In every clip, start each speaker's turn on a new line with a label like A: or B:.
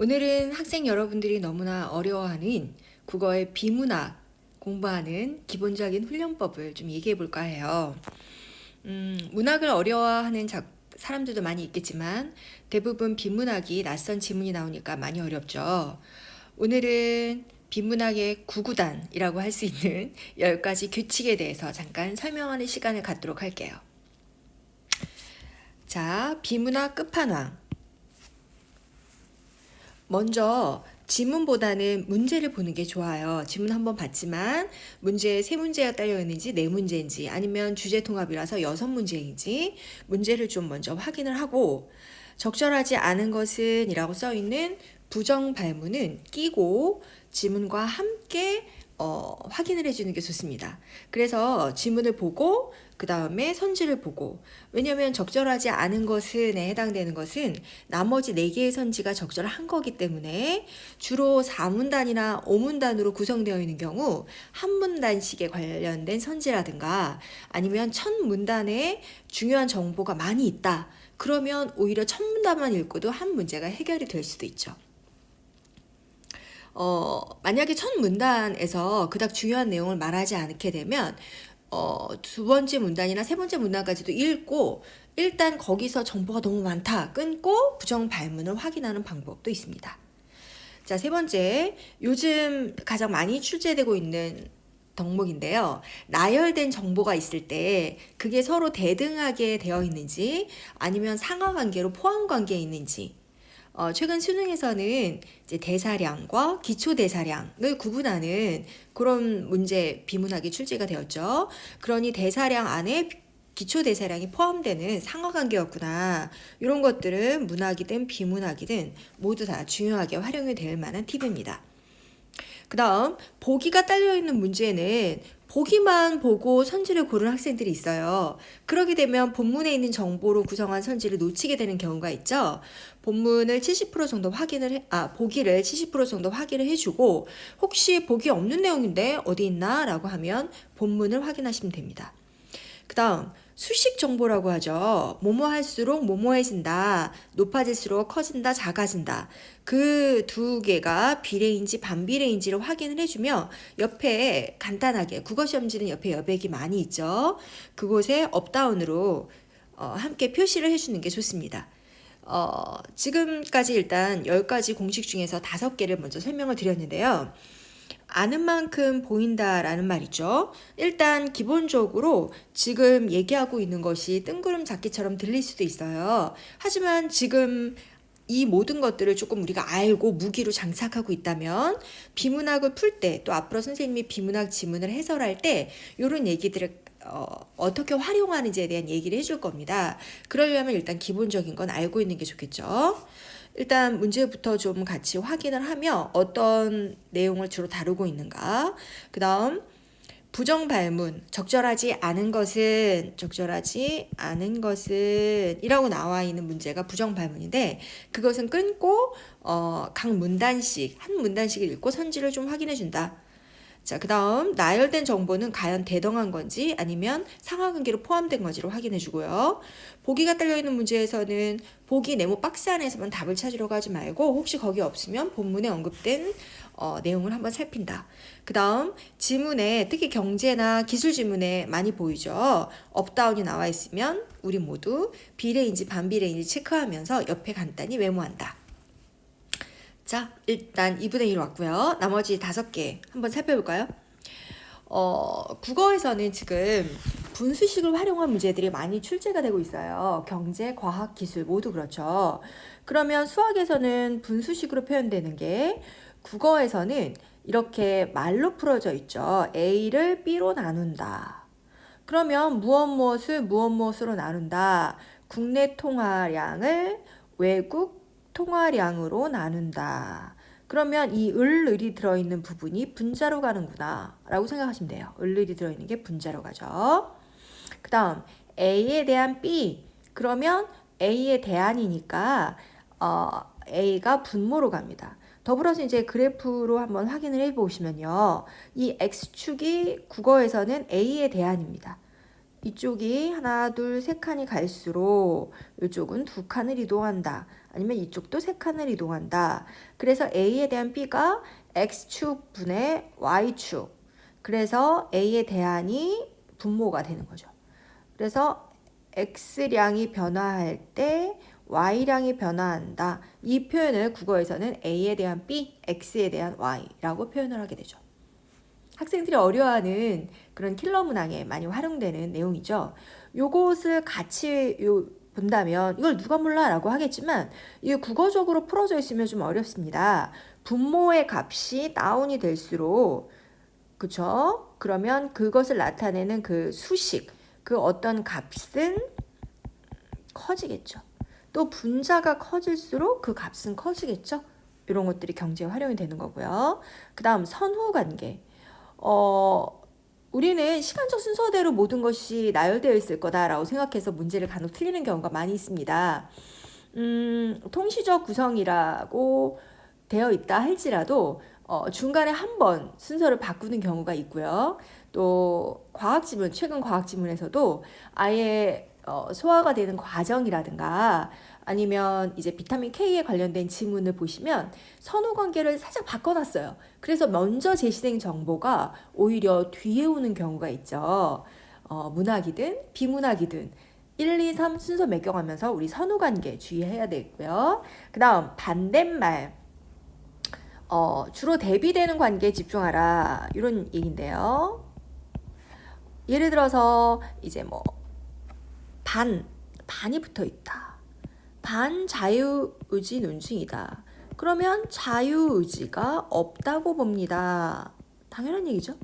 A: 오늘은 학생 여러분들이 너무나 어려워하는 국어의 비문학 공부하는 기본적인 훈련법을 좀 얘기해 볼까 해요. 문학을 어려워하는 사람들도 많이 있겠지만 대부분 비문학이 낯선 지문이 나오니까 많이 어렵죠. 오늘은 비문학의 구구단이라고 할 수 있는 10가지 규칙에 대해서 잠깐 설명하는 시간을 갖도록 할게요. 자, 비문학 끝판왕. 먼저 지문보다는 문제를 보는 게 좋아요. 지문 한번 봤지만 문제에 3문제가 딸려 있는지 4문제인지 아니면 주제 통합이라서 6문제인지 문제를 좀 먼저 확인을 하고 적절하지 않은 것은 이라고 써 있는 부정 발문은 끼고 지문과 함께 확인을 해주는 게 좋습니다. 그래서 지문을 보고 그 다음에 선지를 보고, 왜냐하면 적절하지 않은 것은에 해당되는 것은 나머지 4개의 선지가 적절한 거기 때문에 주로 4문단이나 5문단으로 구성되어 있는 경우 한 문단씩에 관련된 선지라든가 아니면 첫 문단에 중요한 정보가 많이 있다. 그러면 오히려 첫 문단만 읽고도 한 문제가 해결이 될 수도 있죠. 만약에 첫 문단에서 그닥 중요한 내용을 말하지 않게 되면 두 번째 문단이나 세 번째 문단까지도 읽고 일단 거기서 정보가 너무 많다 끊고 부정 발문을 확인하는 방법도 있습니다. 자, 세 번째, 요즘 가장 많이 출제되고 있는 덕목인데요. 나열된 정보가 있을 때 그게 서로 대등하게 되어 있는지 아니면 상하관계로 포함관계에 있는지, 최근 수능에서는 이제 대사량과 기초 대사량을 구분하는 그런 문제 비문학이 출제가 되었죠. 그러니 대사량 안에 기초 대사량이 포함되는 상하관계였구나. 이런 것들은 문학이든 비문학이든 모두 다 중요하게 활용이 될 만한 팁입니다. 그 다음 보기가 딸려있는 문제는 보기만 보고 선지를 고른 학생들이 있어요. 그러게 되면 본문에 있는 정보로 구성한 선지를 놓치게 되는 경우가 있죠. 본문을 70% 정도 보기를 70% 정도 확인을 해주고 혹시 보기 없는 내용인데 어디 있나? 라고 하면 본문을 확인하시면 됩니다. 그 다음 수식 정보라고 하죠. 뭐뭐 할수록 뭐뭐해진다, 높아질수록 커진다, 작아진다. 그 두 개가 비례인지 반비례인지를 확인을 해주며 옆에 간단하게 국어시험지는 옆에 여백이 많이 있죠. 그곳에 업다운으로 함께 표시를 해주는 게 좋습니다. 지금까지 일단 10가지 공식 중에서 5개를 먼저 설명을 드렸는데요. 아는 만큼 보인다라는 말이죠. 일단 기본적으로 지금 얘기하고 있는 것이 뜬구름 잡기처럼 들릴 수도 있어요. 하지만 지금 이 모든 것들을 조금 우리가 알고 무기로 장착하고 있다면 비문학을 풀 때 또 앞으로 선생님이 비문학 지문을 해설할 때 이런 얘기들을 어떻게 활용하는지에 대한 얘기를 해줄 겁니다. 그러려면 일단 기본적인 건 알고 있는 게 좋겠죠. 일단 문제부터 좀 같이 확인을 하며 어떤 내용을 주로 다루고 있는가. 그 다음 부정 발문, 적절하지 않은 것은 이라고 나와 있는 문제가 부정 발문인데 그것은 끊고 각 문단씩 한 문단씩을 읽고 선지를 좀 확인해 준다. 자, 그 다음 나열된 정보는 과연 대등한 건지 아니면 상하관계로 포함된 건지를 확인해 주고요. 보기가 딸려있는 문제에서는 보기 네모 박스 안에서만 답을 찾으려고 하지 말고 혹시 거기 없으면 본문에 언급된 내용을 한번 살핀다. 그 다음 지문에 특히 경제나 기술 지문에 많이 보이죠. 업다운이 나와 있으면 우리 모두 비례인지 반비례인지 체크하면서 옆에 간단히 메모한다. 자, 일단 2분의 1 왔고요. 나머지 5개 한번 살펴볼까요? 국어에서는 지금 분수식을 활용한 문제들이 많이 출제가 되고 있어요. 경제, 과학, 기술 모두 그렇죠. 그러면 수학에서는 분수식으로 표현되는 게 국어에서는 이렇게 말로 풀어져 있죠. A를 B로 나눈다. 그러면 무엇으로 나눈다. 국내 통화량을 외국 통화량으로 나눈다. 그러면 이 을이 들어있는 부분이 분자로 가는구나 라고 생각하시면 돼요. 을이 들어있는 게 분자로 가죠. 그 다음 A에 대한 B. 그러면 A에 대한이니까 A가 분모로 갑니다. 더불어서 이제 그래프로 한번 확인을 해보시면요. 이 X축이 국어에서는 A에 대한입니다. 이쪽이 하나, 둘, 세 칸이 갈수록 이쪽은 두 칸을 이동한다. 아니면 이쪽도 세 칸을 이동한다. 그래서 A에 대한 B가 X축 분의 Y축. 그래서 A의 대안이 분모가 되는 거죠. 그래서 X량이 변화할 때 Y량이 변화한다. 이 표현을 국어에서는 A에 대한 B, X에 대한 Y라고 표현을 하게 되죠. 학생들이 어려워하는 그런 킬러 문항에 많이 활용되는 내용이죠. 요것을 같이 본다면 이걸 누가 몰라 라고 하겠지만 이게 국어적으로 풀어져 있으면 좀 어렵습니다. 분모의 값이 다운이 될수록 그쵸? 그러면 그것을 나타내는 그 수식, 그 어떤 값은 커지겠죠. 또 분자가 커질수록 그 값은 커지겠죠. 이런 것들이 경제에 활용이 되는 거고요. 그 다음 선후관계. 우리는 시간적 순서대로 모든 것이 나열되어 있을 거다라고 생각해서 문제를 간혹 틀리는 경우가 많이 있습니다. 통시적 구성이라고 되어 있다 할지라도 중간에 한 번 순서를 바꾸는 경우가 있고요. 또 과학지문, 최근 과학지문에서도 아예 소화가 되는 과정이라든가 아니면 이제 비타민 K에 관련된 지문을 보시면 선후 관계를 살짝 바꿔놨어요. 그래서 먼저 제시된 정보가 오히려 뒤에 오는 경우가 있죠. 문학이든 비문학이든 1, 2, 3 순서 매겨가면서 우리 선후 관계 주의해야 되고요. 그 다음 반대말. 주로 대비되는 관계에 집중하라. 이런 얘기인데요. 예를 들어서 이제 뭐 반이 붙어 있다. 반자유의지 논증이다. 그러면 자유의지가 없다고 봅니다. 당연한 얘기죠.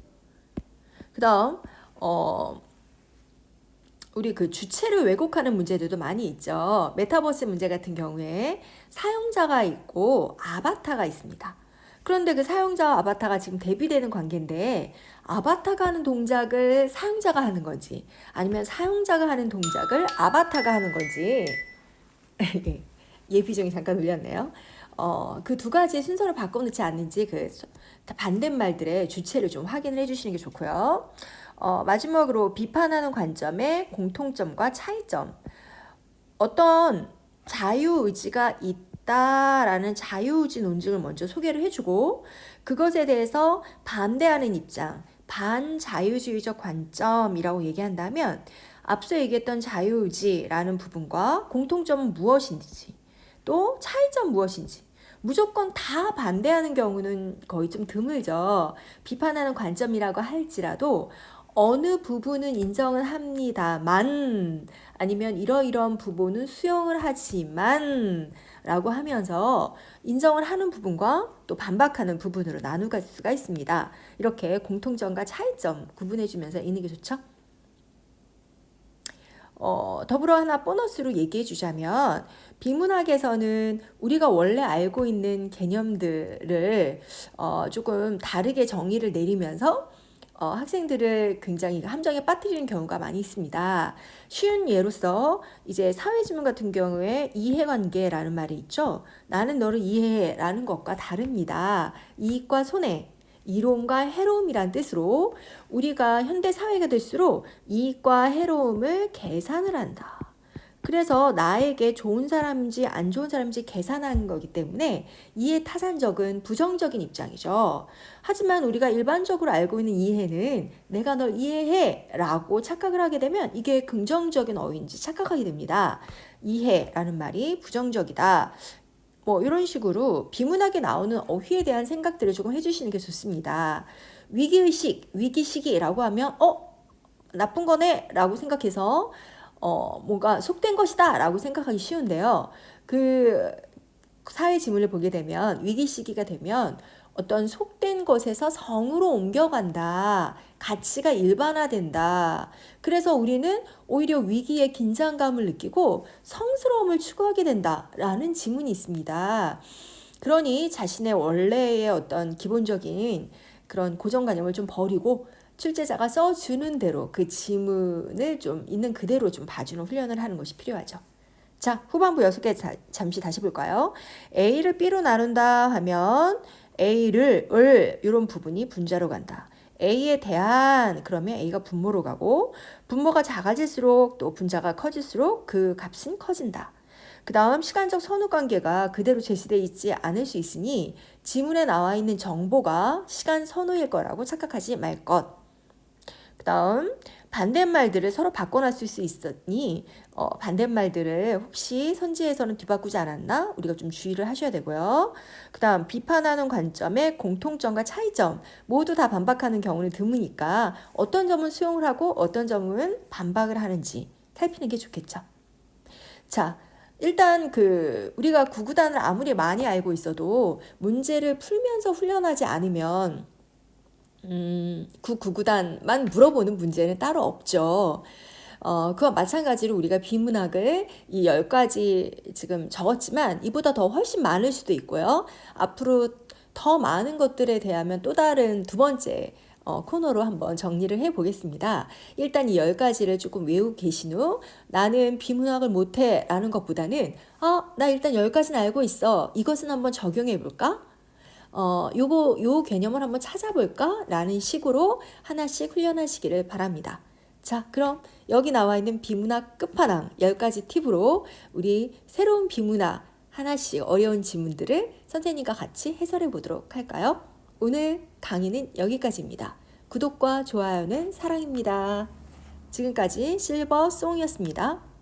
A: 그 다음 우리 그 주체를 왜곡하는 문제들도 많이 있죠. 메타버스 문제 같은 경우에 사용자가 있고 아바타가 있습니다. 그런데 그 사용자와 아바타가 지금 대비되는 관계인데 아바타가 하는 동작을 사용자가 하는 건지 아니면 사용자가 하는 동작을 아바타가 하는 건지 예비정이 잠깐 울렸네요. 그 두 가지 순서를 바꿔놓지 않는지 그 반대말들의 주체를 좀 확인을 해주시는 게 좋고요. 마지막으로 비판하는 관점의 공통점과 차이점. 어떤 자유의지가 있다라는 자유의지 논증을 먼저 소개를 해주고 그것에 대해서 반대하는 입장, 반자유주의적 관점이라고 얘기한다면 앞서 얘기했던 자유의지라는 부분과 공통점은 무엇인지 또 차이점 무엇인지 무조건 다 반대하는 경우는 거의 좀 드물죠. 비판하는 관점이라고 할지라도 어느 부분은 인정을 합니다만 아니면 이러이러한 부분은 수용을 하지만 라고 하면서 인정을 하는 부분과 또 반박하는 부분으로 나누갈 수가 있습니다. 이렇게 공통점과 차이점 구분해 주면서 읽는 게 좋죠. 더불어 하나 보너스로 얘기해 주자면 비문학에서는 우리가 원래 알고 있는 개념들을 조금 다르게 정의를 내리면서 학생들을 굉장히 함정에 빠뜨리는 경우가 많이 있습니다. 쉬운 예로서 이제 사회지문 같은 경우에 이해관계라는 말이 있죠. 나는 너를 이해해 라는 것과 다릅니다. 이익과 손해, 이로움과 해로움이란 뜻으로 우리가 현대 사회가 될수록 이익과 해로움을 계산을 한다. 그래서 나에게 좋은 사람인지 안 좋은 사람인지 계산하는 거기 때문에 이해 타산적은 부정적인 입장이죠. 하지만 우리가 일반적으로 알고 있는 이해는 내가 널 이해해 라고 착각을 하게 되면 이게 긍정적인 어휘인지 착각하게 됩니다. 이해라는 말이 부정적이다. 뭐 이런 식으로 비문학에 나오는 어휘에 대한 생각들을 조금 해주시는 게 좋습니다. 위기의식, 위기시기라고 하면 나쁜 거네 라고 생각해서 뭔가 속된 것이다 라고 생각하기 쉬운데요. 그 사회 지문을 보게 되면 위기 시기가 되면 어떤 속된 것에서 성으로 옮겨간다. 가치가 일반화된다. 그래서 우리는 오히려 위기에 긴장감을 느끼고 성스러움을 추구하게 된다라는 지문이 있습니다. 그러니 자신의 원래의 어떤 기본적인 그런 고정관념을 좀 버리고 출제자가 써주는 대로 그 지문을 좀 있는 그대로 좀 봐주는 훈련을 하는 것이 필요하죠. 자, 후반부 6개 잠시 다시 볼까요? A를 B로 나눈다 하면 A를 이런 부분이 분자로 간다. A에 대한 그러면 A가 분모로 가고 분모가 작아질수록 또 분자가 커질수록 그 값은 커진다. 그 다음 시간적 선후관계가 그대로 제시되어 있지 않을 수 있으니 지문에 나와 있는 정보가 시간 선후일 거라고 착각하지 말 것. 그 다음 반대말들을 서로 바꿔놨을 수 있으니 반대말들을 혹시 선지에서는 뒤바꾸지 않았나? 우리가 좀 주의를 하셔야 되고요. 그 다음 비판하는 관점의 공통점과 차이점 모두 다 반박하는 경우는 드무니까 어떤 점은 수용을 하고 어떤 점은 반박을 하는지 살피는 게 좋겠죠. 자, 일단 우리가 구구단을 아무리 많이 알고 있어도 문제를 풀면서 훈련하지 않으면 그 구구단만 물어보는 문제는 따로 없죠. 그와 마찬가지로 우리가 비문학을 이 10가지 지금 적었지만 이보다 더 훨씬 많을 수도 있고요. 앞으로 더 많은 것들에 대하면 또 다른 두 번째 코너로 한번 정리를 해보겠습니다. 일단 이 10가지를 조금 외우고 계신 후 나는 비문학을 못해 라는 것보다는 나 일단 10가지는 알고 있어. 이것은 한번 적용해 볼까? 요 개념을 한번 찾아볼까? 라는 식으로 하나씩 훈련하시기를 바랍니다. 자, 그럼 여기 나와 있는 비문학 끝판왕 10가지 팁으로 우리 새로운 비문학 하나씩 어려운 지문들을 선생님과 같이 해설해 보도록 할까요? 오늘 강의는 여기까지입니다. 구독과 좋아요는 사랑입니다. 지금까지 실버송이었습니다.